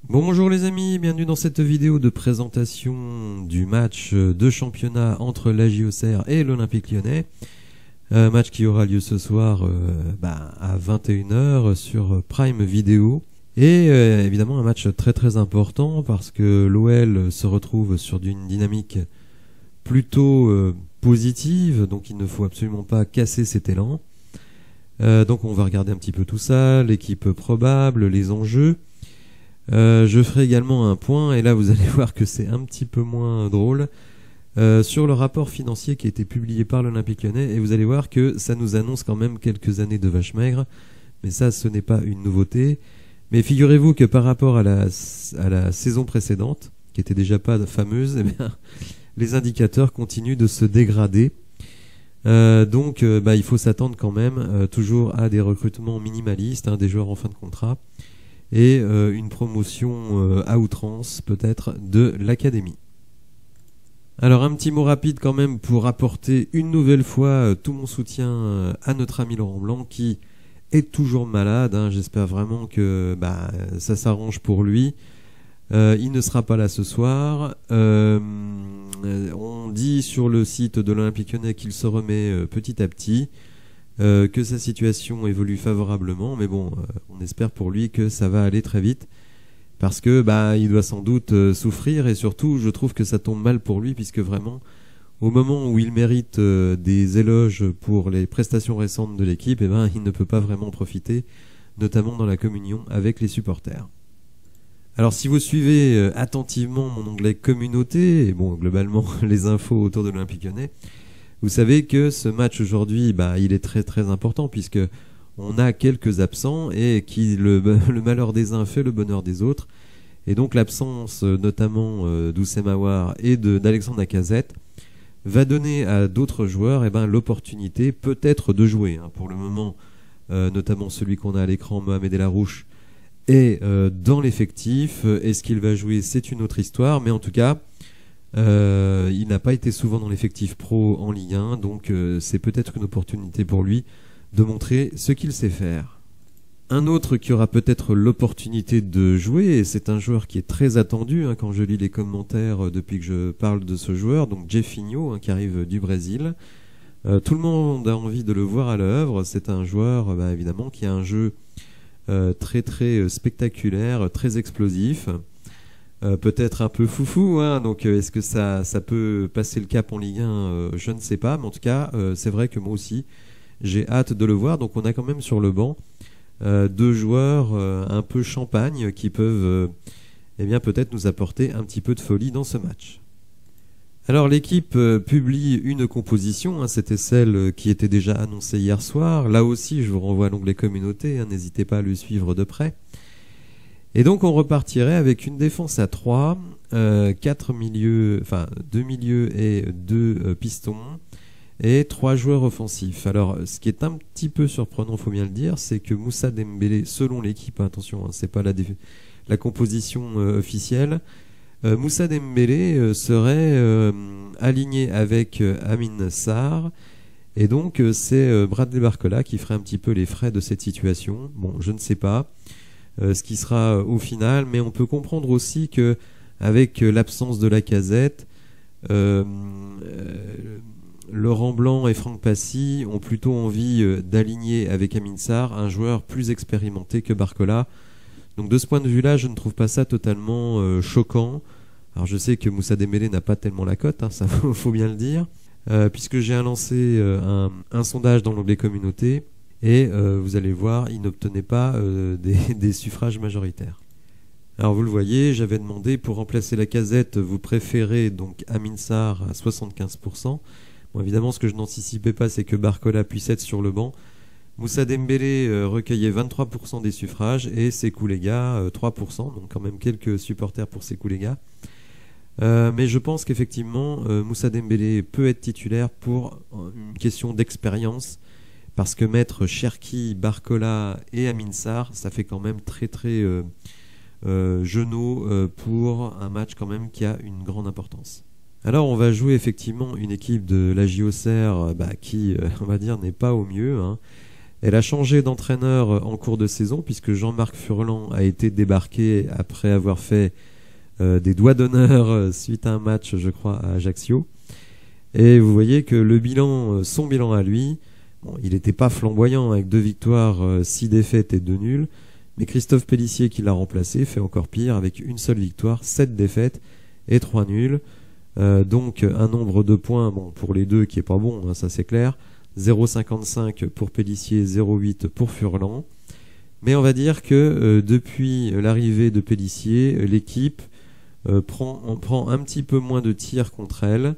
Bonjour les amis, bienvenue dans cette vidéo de présentation du match de championnat entre la JOCR et l'Olympique Lyonnais. Match qui aura lieu ce soir à 21 h sur Prime Video. Et évidemment un match très important parce que l'OL se retrouve sur une dynamique plutôt positive, donc il ne faut absolument pas casser cet élan. Donc on va regarder un petit peu tout ça, l'équipe probable, les enjeux. Je ferai également un point, et là vous allez voir que c'est un petit peu moins drôle, sur le rapport financier qui a été publié par l'Olympique Lyonnais, et vous allez voir que ça nous annonce quand même quelques années de vache maigre, mais ça ce n'est pas une nouveauté. Mais figurez-vous que par rapport à la saison précédente, qui était déjà pas fameuse, eh bien, les indicateurs continuent de se dégrader. Donc il faut s'attendre quand même toujours à des recrutements minimalistes, des joueurs en fin de contrat, et une promotion à outrance peut-être de l'académie. Alors un petit mot rapide quand même pour apporter une nouvelle fois tout mon soutien à notre ami Laurent Blanc qui est toujours malade. J'espère vraiment que ça s'arrange pour lui. Il ne sera pas là ce soir. On dit sur le site de l'Olympique Lyonnais qu'il se remet petit à petit. Que sa situation évolue favorablement, mais bon, on espère pour lui que ça va aller très vite, parce que il doit sans doute souffrir, et surtout je trouve que ça tombe mal pour lui, puisque vraiment au moment où il mérite des éloges pour les prestations récentes de l'équipe, il ne peut pas vraiment profiter, notamment dans la communion avec les supporters. Alors si vous suivez attentivement mon onglet communauté, et bon globalement les infos autour de l'Olympique Lyonnais, vous savez que ce match aujourd'hui, il est très important, puisque on a quelques absents, et qui le malheur des uns fait le bonheur des autres. Et donc l'absence notamment d'Oussem Aouar et d'Alexandre Lacazette va donner à d'autres joueurs l'opportunité peut-être de jouer. Pour le moment, notamment celui qu'on a à l'écran, Mohamed El Arouche, est dans l'effectif. Est-ce qu'il va jouer? C'est une autre histoire, mais en tout cas il n'a pas été souvent dans l'effectif pro en Ligue 1, donc c'est peut-être une opportunité pour lui de montrer ce qu'il sait faire. Un autre qui aura peut-être l'opportunité de jouer, et c'est un joueur qui est très attendu quand je lis les commentaires depuis que je parle de ce joueur, donc Jefinho, qui arrive du Brésil. Tout le monde a envie de le voir à l'œuvre. C'est un joueur évidemment qui a un jeu très spectaculaire, très explosif. Peut-être un peu foufou, donc est-ce que ça peut passer le cap en Ligue 1? Je ne sais pas, mais en tout cas c'est vrai que moi aussi j'ai hâte de le voir. Donc on a quand même sur le banc deux joueurs un peu champagne qui peuvent peut-être nous apporter un petit peu de folie dans ce match. Alors l'équipe publie une composition, c'était celle qui était déjà annoncée hier soir. Là aussi je vous renvoie à l'onglet communauté, n'hésitez pas à le suivre de près. Et donc on repartirait avec une défense à 3, 4 milieux, 2 milieux et 2 pistons, et 3 joueurs offensifs. Alors ce qui est un petit peu surprenant, faut bien le dire, c'est que Moussa Dembélé, selon l'équipe, attention, c'est pas la composition officielle, Moussa Dembélé serait aligné avec Amin Sarr, et donc c'est Bradley Barcola qui ferait un petit peu les frais de cette situation. Bon, je ne sais pas ce qui sera au final, mais on peut comprendre aussi que avec l'absence de Lacazette, Laurent Blanc et Franck Passy ont plutôt envie d'aligner avec Amin Sarr un joueur plus expérimenté que Barcola. Donc de ce point de vue-là, je ne trouve pas ça totalement choquant. Alors je sais que Moussa Dembélé n'a pas tellement la cote, ça faut bien le dire, puisque j'ai lancé un sondage dans l'onglet communauté. Et vous allez voir, il n'obtenait pas des suffrages majoritaires. Alors vous le voyez, j'avais demandé pour remplacer Lacazette, vous préférez donc Amin Sarr à 75%. Bon, évidemment, ce que je n'anticipais pas, c'est que Barcola puisse être sur le banc. Moussa Dembélé recueillait 23% des suffrages, et Sékou Lega 3%, donc quand même quelques supporters pour Sékou Lega. Mais je pense qu'effectivement, Moussa Dembélé peut être titulaire pour une question d'expérience, parce que mettre Cherki, Barcola et Amin Sarr, ça fait quand même très genou pour un match quand même qui a une grande importance. Alors on va jouer effectivement une équipe de la JOCR qui, on va dire, n'est pas au mieux. Elle a changé d'entraîneur en cours de saison puisque Jean-Marc Furlan a été débarqué après avoir fait des doigts d'honneur suite à un match, je crois, à Ajaccio. Et vous voyez que le bilan, son bilan à lui, bon, il n'était pas flamboyant avec 2 victoires, 6 défaites et 2 nuls. Mais Christophe Pélissier qui l'a remplacé fait encore pire avec une seule victoire, 7 défaites et 3 nuls. Donc un nombre de points bon, pour les deux qui est pas bon, hein, ça c'est clair. 0,55 pour Pélissier, 0,8 pour Furlan. Mais on va dire que depuis l'arrivée de Pélissier, l'équipe prend un petit peu moins de tirs contre elle.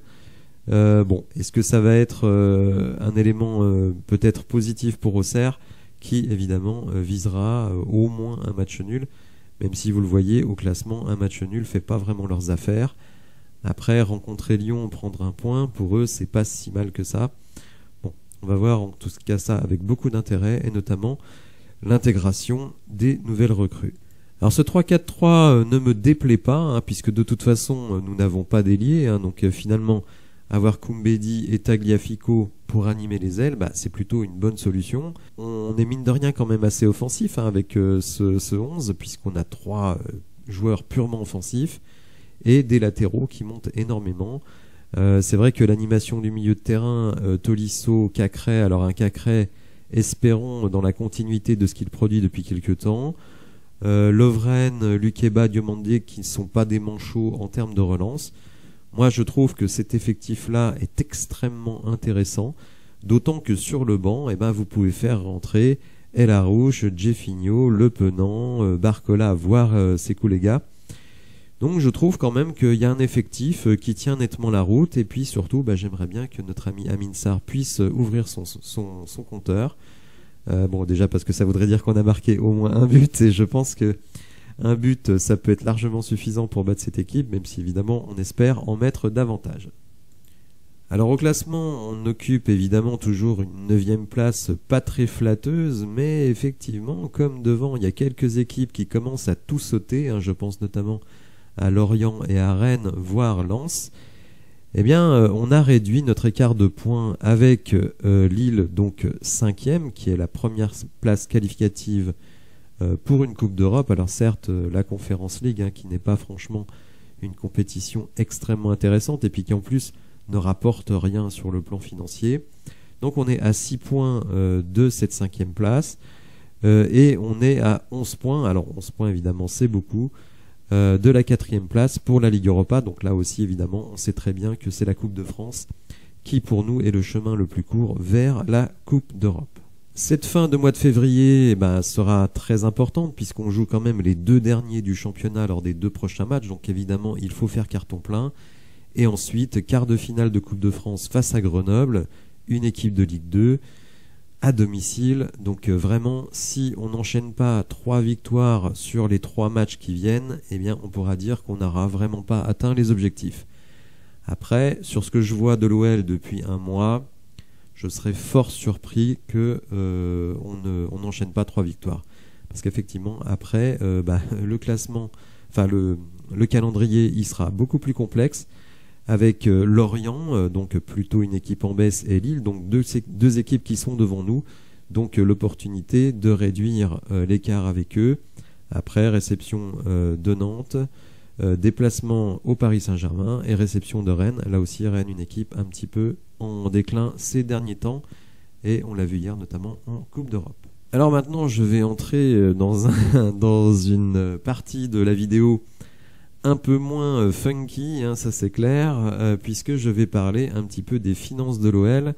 Bon, est-ce que ça va être un élément peut-être positif pour Auxerre qui évidemment visera au moins un match nul, même si vous le voyez au classement, un match nul fait pas vraiment leurs affaires. Après, rencontrer Lyon, prendre un point, pour eux c'est pas si mal que ça. Bon, on va voir en tout cas ça avec beaucoup d'intérêt et notamment l'intégration des nouvelles recrues. Alors ce 3-4-3 ne me déplaît pas, hein, puisque de toute façon nous n'avons pas d'ailier, hein, donc finalement avoir Koumbedi et Tagliafico pour animer les ailes, bah, c'est plutôt une bonne solution. On est mine de rien quand même assez offensif hein, avec ce 11, puisqu'on a 3 joueurs purement offensifs et des latéraux qui montent énormément. C'est vrai que l'animation du milieu de terrain, Tolisso, Cacré, alors un Cacré, espérons dans la continuité de ce qu'il produit depuis quelques temps. Lovren, Lukeba, Diomandé qui ne sont pas des manchots en termes de relance. Moi je trouve que cet effectif-là est extrêmement intéressant, d'autant que sur le banc, eh ben, vous pouvez faire rentrer El Harouche, Jeffinho, Le Penant, Barcola, voire Sekoulega. Donc je trouve quand même qu'il y a un effectif qui tient nettement la route, et puis surtout bah, j'aimerais bien que notre ami Amin Sarr puisse ouvrir son compteur. Bon déjà parce que ça voudrait dire qu'on a marqué au moins un but, et je pense que un but ça peut être largement suffisant pour battre cette équipe, même si évidemment on espère en mettre davantage. Alors au classement on occupe évidemment toujours une 9e place pas très flatteuse, mais effectivement comme devant il y a quelques équipes qui commencent à tout sauter, hein, je pense notamment à Lorient et à Rennes, voire Lens, eh bien on a réduit notre écart de points avec Lille, donc 5e, qui est la première place qualificative pour une Coupe d'Europe. Alors certes, la Conference League, hein, qui n'est pas franchement une compétition extrêmement intéressante, et puis qui en plus ne rapporte rien sur le plan financier. Donc on est à 6 points de cette 5e place, et on est à 11 points, alors 11 points évidemment c'est beaucoup, de la 4e place pour la Ligue Europa. Donc là aussi évidemment on sait très bien que c'est la Coupe de France qui pour nous est le chemin le plus court vers la Coupe d'Europe. Cette fin de mois de février sera très importante puisqu'on joue quand même les 2 derniers du championnat lors des 2 prochains matchs, donc évidemment il faut faire carton plein. Et ensuite quart de finale de Coupe de France face à Grenoble, une équipe de Ligue 2 à domicile. Donc vraiment, si on n'enchaîne pas 3 victoires sur les 3 matchs qui viennent, eh bien on pourra dire qu'on n'aura vraiment pas atteint les objectifs. Après, sur ce que je vois de l'OL depuis un mois, je serais fort surpris que on n'enchaîne pas 3 victoires. Parce qu'effectivement, après, le classement, enfin le calendrier, il sera beaucoup plus complexe, avec Lorient, donc plutôt une équipe en baisse, et Lille, donc deux équipes qui sont devant nous, donc l'opportunité de réduire l'écart avec eux. Après, réception de Nantes, déplacement au Paris Saint-Germain et réception de Rennes. Là aussi, Rennes, une équipe un petit peu en déclin ces derniers temps, et on l'a vu hier notamment en Coupe d'Europe. Alors maintenant, je vais entrer dans une partie de la vidéo un peu moins funky, hein, ça c'est clair, puisque je vais parler un petit peu des finances de l'OL.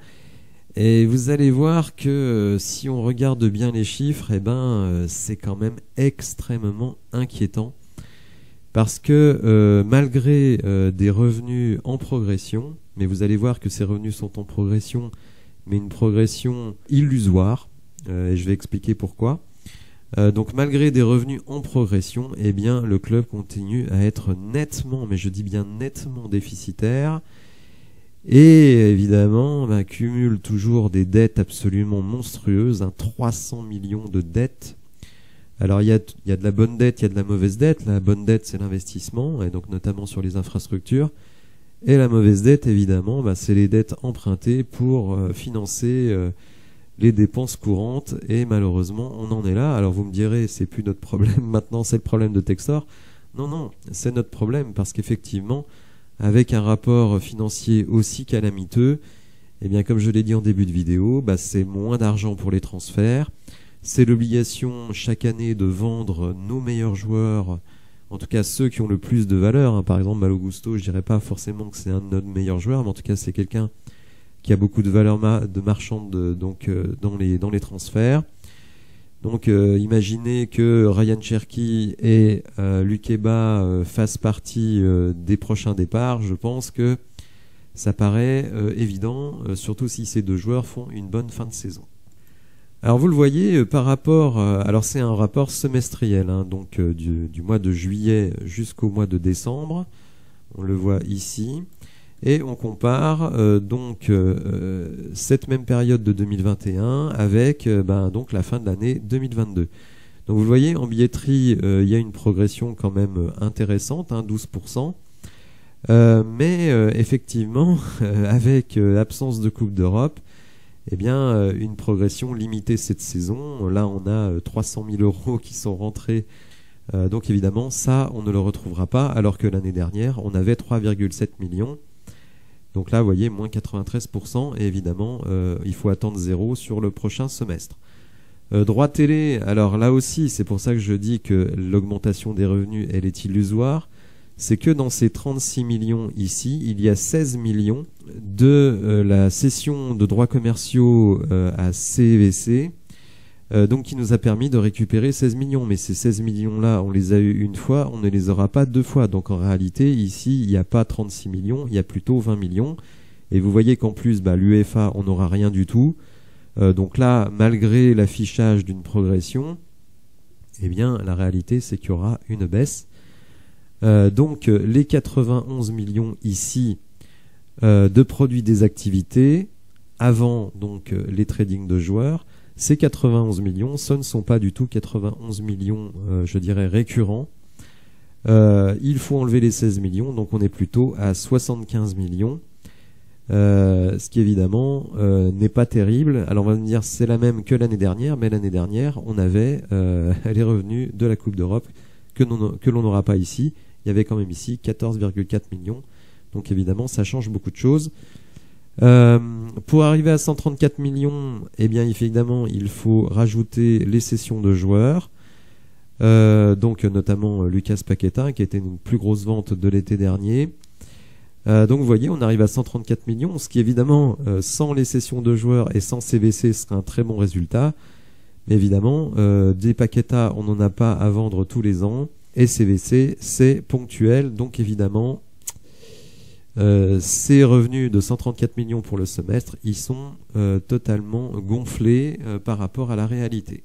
Et vous allez voir que si on regarde bien les chiffres, c'est quand même extrêmement inquiétant. Parce que malgré des revenus en progression, mais vous allez voir que ces revenus sont en progression, mais une progression illusoire, et je vais expliquer pourquoi. Donc malgré des revenus en progression, eh bien le club continue à être nettement, mais je dis bien nettement déficitaire, et évidemment cumule toujours des dettes absolument monstrueuses, 300 millions de dettes. Alors il y a de la bonne dette, il y a de la mauvaise dette. La bonne dette c'est l'investissement, et donc notamment sur les infrastructures, et la mauvaise dette évidemment c'est les dettes empruntées pour financer les dépenses courantes, et malheureusement on en est là. Alors vous me direz, c'est plus notre problème maintenant, c'est le problème de Textor. Non, non, c'est notre problème, parce qu'effectivement, avec un rapport financier aussi calamiteux, eh bien comme je l'ai dit en début de vidéo, c'est moins d'argent pour les transferts, c'est l'obligation chaque année de vendre nos meilleurs joueurs, en tout cas ceux qui ont le plus de valeur, hein. Par exemple Malo Gusto, je dirais pas forcément que c'est un de nos meilleurs joueurs, mais en tout cas c'est quelqu'un qui a beaucoup de valeur de marchande dans les transferts. Donc imaginez que Ryan Cherki et Lukeba fassent partie des prochains départs. Je pense que ça paraît évident, surtout si ces deux joueurs font une bonne fin de saison. Alors vous le voyez, par rapport, alors c'est un rapport semestriel, hein, donc du mois de juillet jusqu'au mois de décembre, on le voit ici, et on compare cette même période de 2021 avec donc la fin de l'année 2022. Donc vous le voyez, en billetterie, il y a une progression quand même intéressante, hein, 12%, mais effectivement, avec l'absence de Coupe d'Europe, eh bien, une progression limitée cette saison. Là, on a 300 000 € qui sont rentrés. Donc évidemment, ça, on ne le retrouvera pas, alors que l'année dernière, on avait 3,7 millions. Donc là, vous voyez, moins 93%. Et évidemment, il faut attendre 0 sur le prochain semestre. Droit télé, alors là aussi, c'est pour ça que je dis que l'augmentation des revenus, elle est illusoire. C'est que dans ces 36 millions ici, il y a 16 millions de la cession de droits commerciaux à CVC, donc qui nous a permis de récupérer 16 millions. Mais ces 16 millions-là, on les a eu une fois, on ne les aura pas deux fois. Donc en réalité, ici, il n'y a pas 36 millions, il y a plutôt 20 millions. Et vous voyez qu'en plus, l'UEFA, on n'aura rien du tout. Donc là, malgré l'affichage d'une progression, eh bien, la réalité, c'est qu'il y aura une baisse. Donc les 91 millions ici de produits des activités avant donc les tradings de joueurs, ces 91 millions, ce ne sont pas du tout 91 millions je dirais récurrents. Il faut enlever les 16 millions, donc on est plutôt à 75 millions, ce qui évidemment n'est pas terrible. Alors on va me dire c'est la même que l'année dernière, mais l'année dernière on avait les revenus de la Coupe d'Europe que l'on n'aura pas ici. Il y avait quand même ici 14,4 millions. Donc évidemment, ça change beaucoup de choses. Pour arriver à 134 millions, eh bien évidemment, il faut rajouter les cessions de joueurs. Donc notamment Lucas Paqueta, qui a été une plus grosse vente de l'été dernier. Donc vous voyez, on arrive à 134 millions, ce qui évidemment, sans les cessions de joueurs et sans CVC, serait un très bon résultat. Mais évidemment, des Paqueta, on n'en a pas à vendre tous les ans. Et CVC, c'est ponctuel, donc évidemment, ces revenus de 134 millions pour le semestre, ils sont totalement gonflés par rapport à la réalité.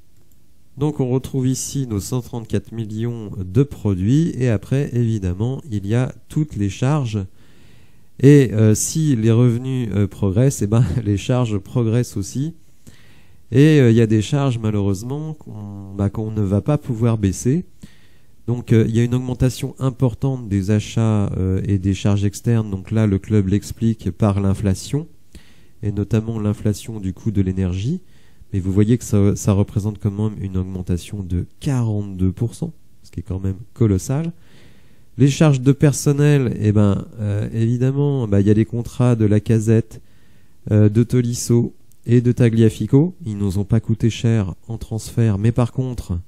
Donc on retrouve ici nos 134 millions de produits, et après, évidemment, il y a toutes les charges. Et si les revenus progressent, eh ben, les charges progressent aussi. Et il y a des charges, malheureusement, qu'on ne va pas pouvoir baisser. Donc il y a une augmentation importante des achats et des charges externes. Donc là, le club l'explique par l'inflation, et notamment l'inflation du coût de l'énergie. Mais vous voyez que ça représente quand même une augmentation de 42%, ce qui est quand même colossal. Les charges de personnel, eh ben, évidemment, il y a les contrats de Lacazette, de Tolisso et de Tagliafico. Ils nous ont pas coûté cher en transfert, mais par contre,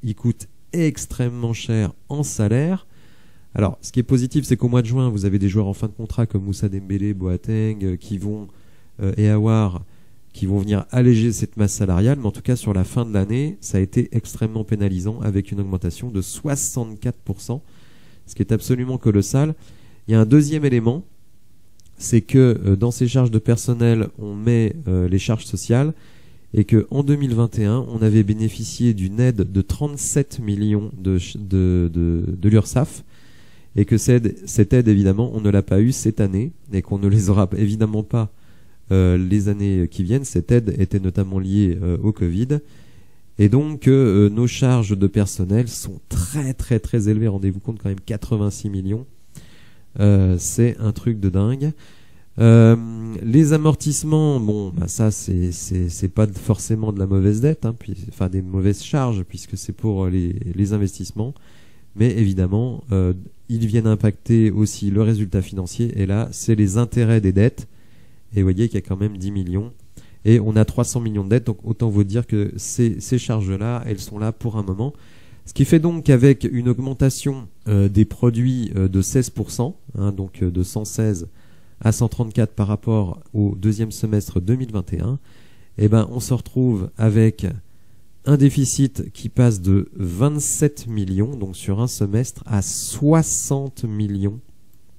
ils coûtent extrêmement cher en salaire. Alors, ce qui est positif, c'est qu'au mois de juin, vous avez des joueurs en fin de contrat comme Moussa Dembélé, Boateng, et Aouar, qui vont venir alléger cette masse salariale. Mais en tout cas, sur la fin de l'année, ça a été extrêmement pénalisant avec une augmentation de 64%, ce qui est absolument colossal. Il y a un deuxième élément, c'est que dans ces charges de personnel, on met les charges sociales, et qu'en 2021, on avait bénéficié d'une aide de 37 millions de l'URSSAF, et que cette aide, évidemment, on ne l'a pas eue cette année, et qu'on ne les aura évidemment pas les années qui viennent. Cette aide était notamment liée au Covid, et donc nos charges de personnel sont très très très élevées. Rendez-vous compte, quand même, 86 millions, c'est un truc de dingue. Les amortissements, bon, bah ça c'est pas forcément de la mauvaise dette, hein, enfin des mauvaises charges puisque c'est pour les investissements, mais évidemment ils viennent impacter aussi le résultat financier et là c'est les intérêts des dettes et vous voyez qu'il y a quand même 10 millions et on a 300 millions de dettes, donc autant vous dire que ces charges-là elles sont là pour un moment. Ce qui fait donc qu'avec une augmentation des produits de 16%, hein, donc de 116 à 134 par rapport au deuxième semestre 2021, eh ben, on se retrouve avec un déficit qui passe de 27 millions, donc sur un semestre, à 60 millions.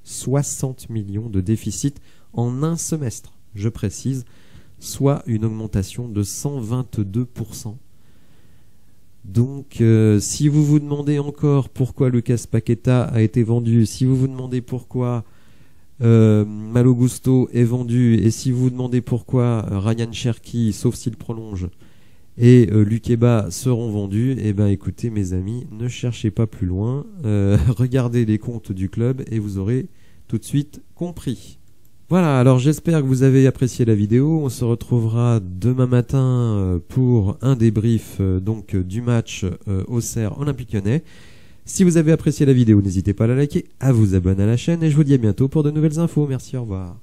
60 millions de déficit en un semestre, je précise, soit une augmentation de 122%. Donc, si vous vous demandez encore pourquoi Lucas Paqueta a été vendu, si vous vous demandez pourquoi Malo Gusto est vendu, et si vous vous demandez pourquoi Ryan Cherki, sauf s'il prolonge, et Lukeba seront vendus, eh ben écoutez mes amis, ne cherchez pas plus loin, regardez les comptes du club et vous aurez tout de suite compris. Voilà, alors j'espère que vous avez apprécié la vidéo. On se retrouvera demain matin pour un débrief donc du match Auxerre Olympique Lyonnais. Si vous avez apprécié la vidéo, n'hésitez pas à la liker, à vous abonner à la chaîne et je vous dis à bientôt pour de nouvelles infos. Merci, au revoir.